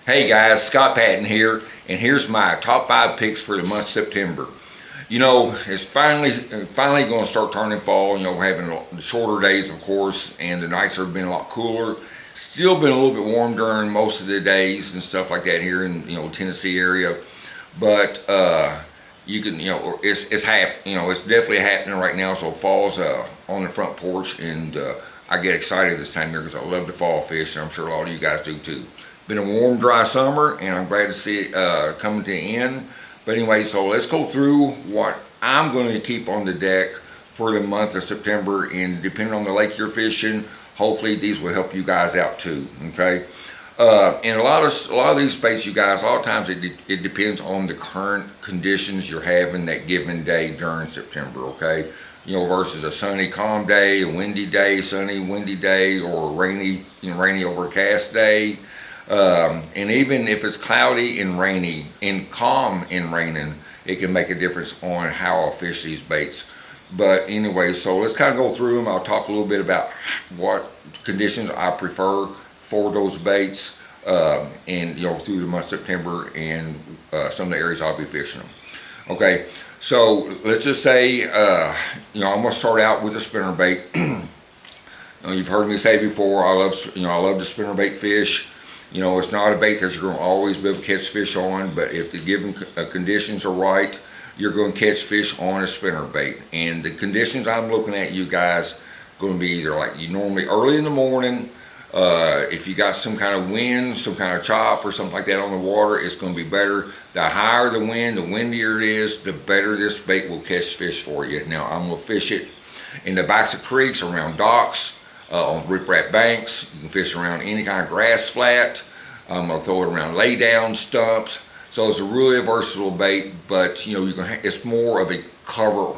Hey guys, Scott Patton here, and here's my top 5 picks for the month of September. You know, it's finally going to start turning fall. You know, having the shorter days, of course, and the nights have been a lot cooler. Still been a little bit warm during most of the days and stuff like that here in Tennessee area, but you can it's it's definitely happening right now. So fall's on the front porch, and I get excited this time of year because I love to fall fish, and I'm sure a lot of you guys do too. Been a warm, dry summer, and I'm glad to see it coming to the end. But anyway, so let's go through what I'm going to keep on the deck for the month of September, and depending on the lake you're fishing, hopefully these will help you guys out too. Okay, and a lot of these baits, you guys, a lot of times it depends on the current conditions you're having that given day during September. Okay, versus a sunny, calm day, a windy day, sunny, windy day, or a rainy, overcast day. And even if it's cloudy and rainy and calm and raining, it can make a difference on how I fish these baits. But anyway, so let's kind of go through them. I'll talk a little bit about what conditions I prefer for those baits, and through the month of September, and some of the areas I'll be fishing them. Okay, so let's just say I'm gonna start out with a spinnerbait. You've heard me say before, I love the spinnerbait fish. It's not a bait that you're going to always be able to catch fish on, but if the given conditions are right, you're going to catch fish on a spinnerbait. And the conditions I'm looking at, you guys, going to be either like you normally early in the morning. If you got some kind of wind, some kind of chop or something like that on the water, it's going to be better. The higher the wind, the windier it is, the better this bait will catch fish for you. Now, I'm going to fish it in the backs of creeks, around docks, on riprap banks. You can fish around any kind of grass flat. I'm gonna throw it around lay down stumps. So it's a really versatile bait, but it's more of a cover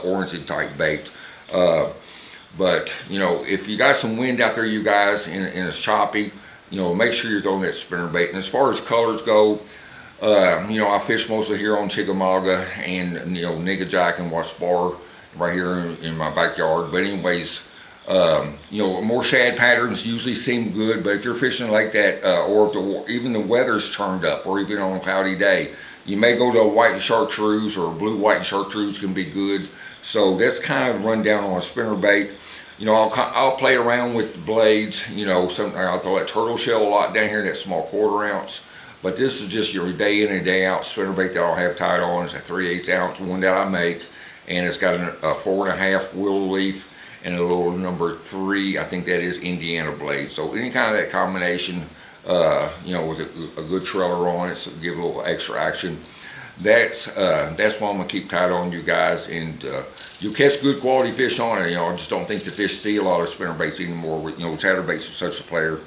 oriented type bait. But if you got some wind out there, you guys, and it's choppy, make sure you're throwing that spinnerbait. And as far as colors go, I fish mostly here on Chickamauga and Nickajack and Watts Bar right here in my backyard. But anyways, more shad patterns usually seem good, but if you're fishing like that, or if even the weather's turned up, or even on a cloudy day, you may go to a white and chartreuse, or blue, white, and chartreuse can be good. So that's kind of run down on a spinnerbait. I'll play around with the blades. I'll throw that turtle shell a lot down here, that small 1/4 ounce. But this is just your day in and day out spinnerbait that I'll have tied on. It's a 3/8 ounce one that I make, and it's got a 4.5 willow leaf and a little number 3, I think that is Indiana blade. So any kind of that combination, with a good trailer on it, so give it a little extra action. That's what I'm gonna keep tied on, you guys, and you'll catch good quality fish on it. I just don't think the fish see a lot of spinnerbaits anymore. With chatterbaits are such a player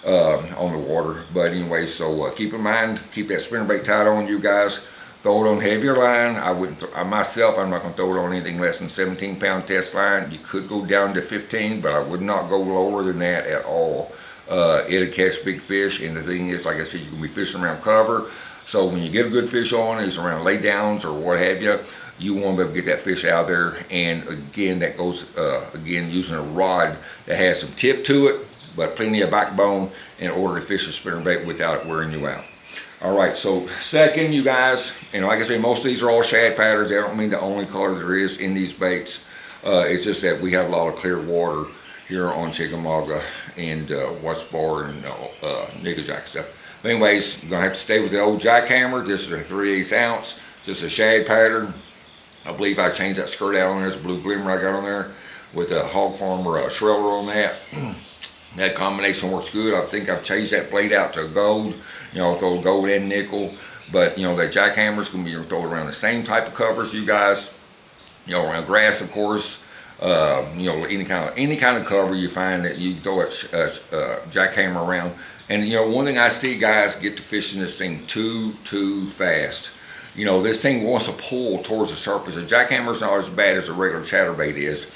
on the water. But anyway, so keep in mind, keep that spinnerbait tied on, you guys. Throw it on heavier line. I'm not going to throw it on anything less than 17-pound test line. You could go down to 15, but I would not go lower than that at all. It'll catch big fish, and the thing is, like I said, you can be fishing around cover. So when you get a good fish on, it's around lay downs or what have you, you want to be able to get that fish out there. And again, that goes, using a rod that has some tip to it, but plenty of backbone in order to fish a spinnerbait without it wearing you out. All right, so second, you guys, like I say, most of these are all shad patterns. They don't mean the only color there is in these baits. It's just that we have a lot of clear water here on Chickamauga and Watts Bar and Nickajack stuff. But anyways, you're gonna have to stay with the old jackhammer. This is a 3/8 ounce, just a shad pattern. I believe I changed that skirt out on there. It's a blue glimmer I got on there with a Hog Farmer Schreller on that. That combination works good. I think I've changed that blade out to gold. Throw gold and nickel. But that jackhammer's gonna be thrown around the same type of covers, you guys. Around grass, of course. Any kind of cover you find that you throw a jackhammer around. And one thing I see guys get to fishing this thing too fast. This thing wants to pull towards the surface. A jackhammer's not as bad as a regular chatterbait is,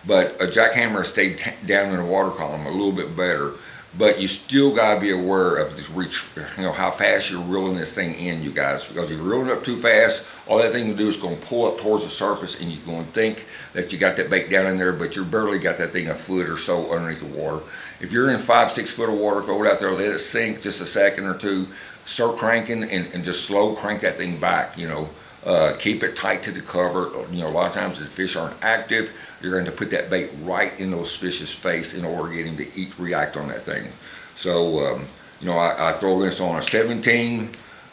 but a jackhammer stayed down in the water column a little bit better. but you still gotta be aware of this reach, how fast you're reeling this thing in, you guys, because if you're reeling up too fast, all that thing will do is going to pull up towards the surface, and you're going to think that you got that bait down in there, but you barely got that thing a foot or so underneath the water. If you're in 5-6 foot of water, throw it out there, let it sink just a second or two, start cranking, and just slow crank that thing back. Keep it tight to the cover. A lot of times if the fish aren't active, you're going to put that bait right in those fish's face in order to get him to react on that thing. So, I throw this on a 17,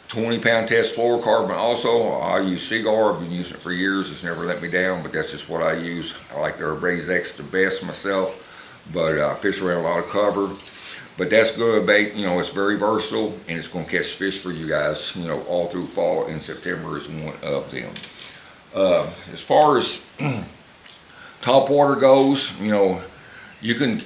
20-pound test fluorocarbon. Also, I use Seaguar. I've been using it for years. It's never let me down, but that's just what I use. I like their Braze X the best myself, but I fish around a lot of cover. But that's good bait. It's very versatile, and it's going to catch fish for you guys, all through fall, and September is one of them. As far as topwater goes, you can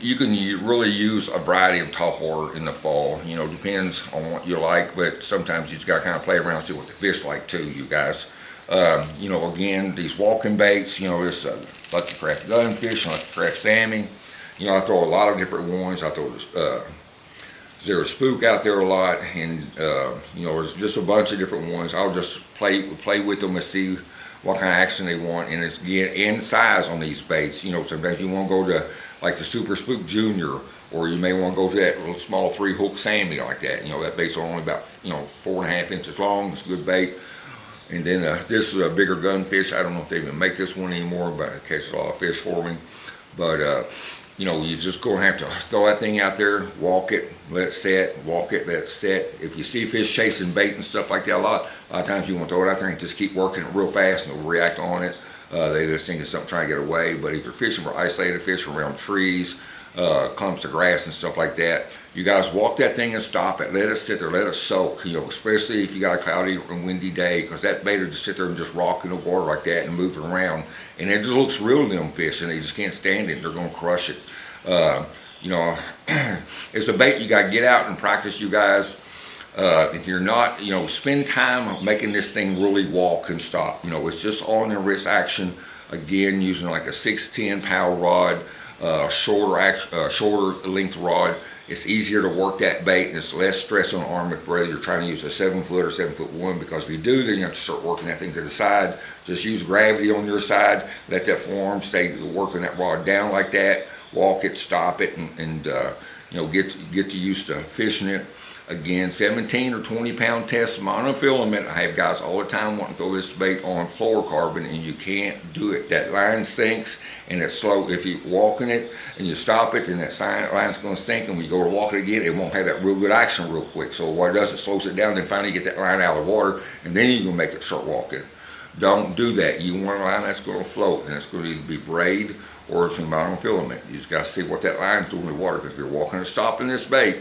really use a variety of topwater in the fall. Depends on what you like, but sometimes you just got to kind of play around and see what the fish like too, you guys. Again, these walking baits, this Lucky Craft Gunfish, Lucky Craft Sammy. I throw a lot of different ones. I throw Zero Spook out there a lot, and there's just a bunch of different ones. I'll just play with them and see what kind of action they want, and it's and size on these baits. Sometimes you want to go to like the Super Spook Junior, or you may want to go to that little small 3-hook Sammy like that. That bait's only about 4.5 inches long. It's a good bait. And then this is a bigger gunfish. I don't know if they even make this one anymore, but it catches a lot of fish for me. But you just gonna have to throw that thing out there, walk it, let it set, walk it, let it set. If you see fish chasing bait and stuff like that, a lot of times you want to throw it out there and just keep working it real fast, and they'll react on it. They just think it's something trying to get away. But if you're fishing for isolated fish around trees, clumps of grass and stuff like that, you guys walk that thing and stop it. Let it sit there, let it soak. Especially if you got a cloudy or windy day, because that bait will just sit there and just rock in the water like that and move it around, and it just looks real to them fish, and they just can't stand it. They're gonna crush it. It's a bait you got to get out and practice, you guys. If you're not, spend time making this thing really walk and stop. It's just on the wrist action. Again, using like a 6-10 power rod, shorter length rod. It's easier to work that bait, and it's less stress on the arm if whether you're trying to use a 7-foot or 7'1", because if you do, then you have to start working that thing to the side. Just use gravity on your side. Let that forearm stay working that rod down like that. Walk it, stop it, and get used to fishing it. Again, 17 or 20-pound test monofilament. I have guys all the time wanting to throw this bait on fluorocarbon, and you can't do it. That line sinks, and it's slow. If you're walking it and you stop it, then that line's going to sink, and when you go to walk it again, it won't have that real good action real quick. So what it does, it slows it down, then finally get that line out of the water, and then you can make it start walking. Don't do that. You want a line that's going to float, and it's going to either be braid or it's a monofilament. You just got to see what that line's doing in the water, because if you're walking and stopping this bait,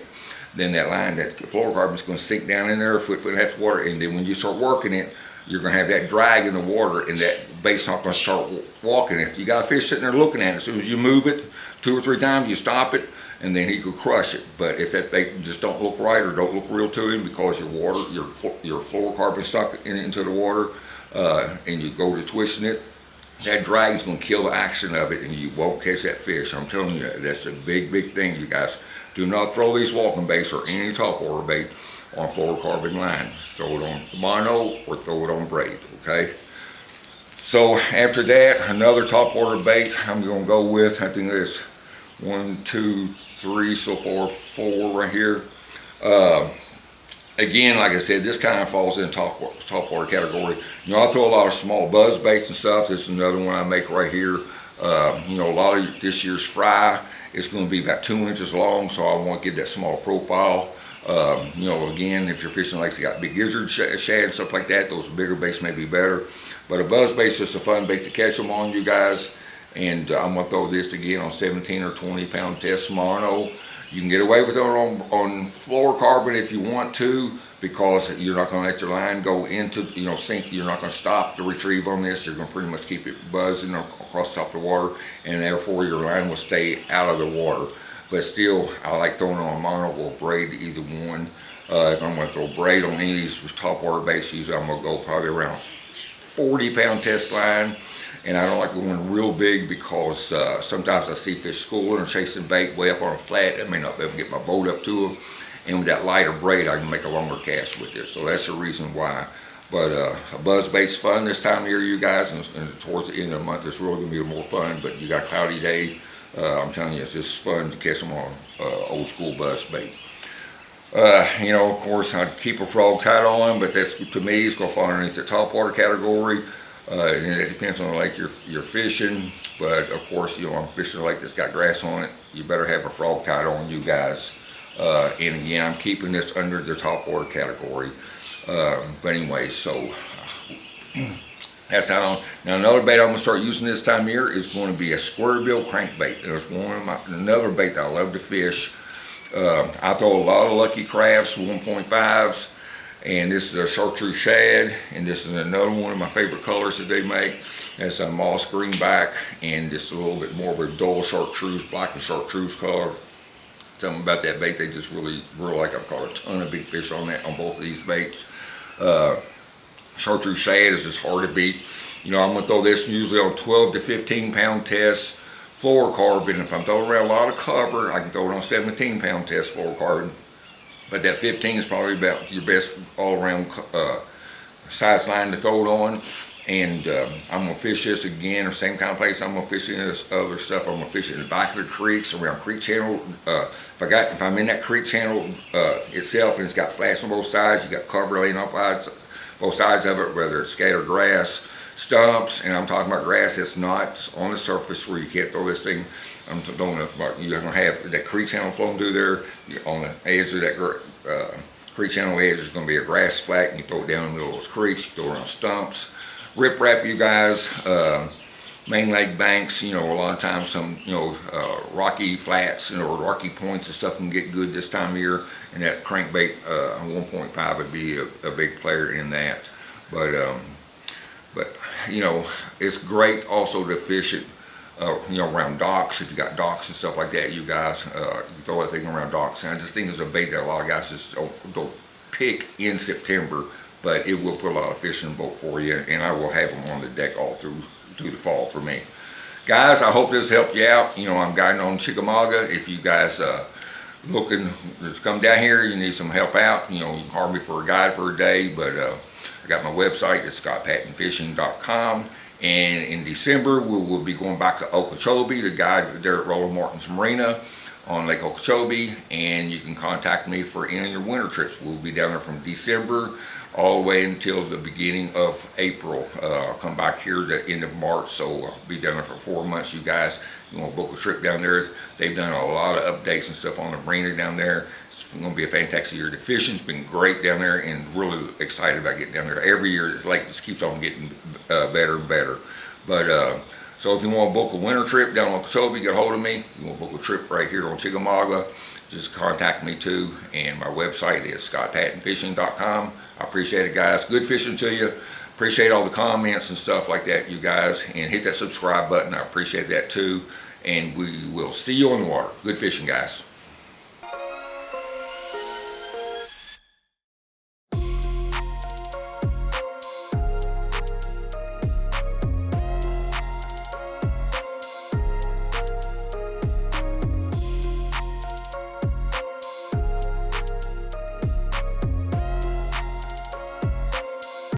then that line, that fluorocarbon, is going to sink down in there a foot and a half of water, and then when you start working it, you're going to have that drag in the water, and that bait's not going to start walking. If you got a fish sitting there looking at it, as soon as you move it 2 or 3 times, you stop it, and then he could crush it. But if that bait just don't look right or don't look real to him because your fluorocarbon stuck into the water, and you go to twisting it, that drag is going to kill the action of it, and you won't catch that fish. I'm telling you, that's a big thing, you guys. Do not throw these walking baits or any topwater bait on fluorocarbon line. Throw it on mono or throw it on braid, okay? So after that, another topwater bait I'm going to go with, I think there's 1, 2, 3, so far 4 right here. Again, like I said, this kind of falls in topwater category. I throw a lot of small Buzzbaits and stuff. This is another one I make right here. A lot of this year's fry is going to be about 2 inches long, so I want to get that small profile. Again, if you're fishing lakes that got big gizzard shad and stuff like that, those bigger baits may be better. But a Buzzbait's just a fun bait to catch them on, you guys. And I'm going to throw this again on 17 or 20-pound test mono. You can get away with it on fluorocarbon if you want to, because you're not going to let your line go into, sink. You're not going to stop the retrieve on this. You're going to pretty much keep it buzzing across the top of the water, and therefore your line will stay out of the water. But still, I like throwing on mono or braid, either one. If I'm going to throw braid on any of these topwater baits, I'm going to go probably around 40-pound test line. And I don't like going real big because sometimes I see fish schooling or chasing bait way up on a flat. I may not be able to get my boat up to them. And with that lighter braid, I can make a longer cast with this. So that's the reason why. But a buzzbait's fun this time of year, you guys. And towards the end of the month, it's really going to be more fun. But you got a cloudy day. I'm telling you, it's just fun to catch them on old school buzzbait. You know, of course, I'd keep a frog tied on, but that's, to me, it's going to fall underneath the topwater category. And it depends on the lake you're fishing, but of course, you know, I'm fishing a lake that's got grass on it. You better have a frog tied on, you guys. And again, I'm keeping this under the topwater category. But anyway, so that's how on. Now another bait I'm going to start using this time of year is going to be a square bill crankbait. There's another bait that I love to fish. I throw a lot of Lucky Crafts 1.5s. And this is a chartreuse shad, and this is another one of my favorite colors that they make. That's a moss greenback, and just a little bit more of a dull chartreuse, black and chartreuse color. Something about that bait, they just really like. I've caught a ton of big fish on both of these baits. Chartreuse shad is just hard to beat. You know, I'm gonna throw this usually on 12 to 15 pound tests, fluorocarbon. If I'm throwing around a lot of cover, I can throw it on 17 pound test fluorocarbon. But that 15 is probably about your best all-around size line to throw it on. And I'm going to fish this again, or same kind of place I'm going to fish in this other stuff. I'm going to fish it in the back of the creeks, around creek channel. If I'm in that creek channel itself and it's got flats on both sides, you got cover laying on both sides of it, whether it's scattered grass, stumps, and I'm talking about grass that's not on the surface where you can't throw this thing. I'm throwing you're going to have that creek channel flowing through there. On the edge of that creek channel edge is going to be a grass flat, and you throw it down in the middle of those creeks. You throw it on stumps. Rip wrap, you guys. Main lake banks, you know, a lot of times some, you know, rocky flats, you know, rocky points and stuff can get good this time of year. And that crankbait 1.5 would be a big player in that. But you know, it's great also to fish it. You know, around docks, if you got docks and stuff like that, you guys, you can throw that thing around docks. And I just think it's a bait that a lot of guys just don't pick in September, but it will put a lot of fish in the boat for you, and I will have them on the deck all through the fall for me. Guys, I hope this helped you out. You know, I'm guiding on Chickamauga. If you guys looking to come down here, you need some help out, you know, you can hire me for a guide for a day, but I got my website, it's scottpattonfishing.com. And in December, we will be going back to Okeechobee to guide there at Roland Martin's Marina on Lake Okeechobee. And you can contact me for any of your winter trips. We'll be down there from December all the way until the beginning of April. I'll come back here the end of March, so I'll be down there for 4 months. You guys, you want to book a trip down there? They've done a lot of updates and stuff on the marina down there. It's going to be a fantastic year. The fishing's been great down there, and really excited about getting down there. Every year, the lake just keeps on getting better and better. But so if you want to book a winter trip down in Okeechobee, get a hold of me. You want to book a trip right here on Chickamauga, just contact me too. And my website is scottpattonfishing.com. I appreciate it, guys. Good fishing to you. Appreciate all the comments and stuff like that, you guys. And hit that subscribe button. I appreciate that too. And we will see you on the water. Good fishing, guys.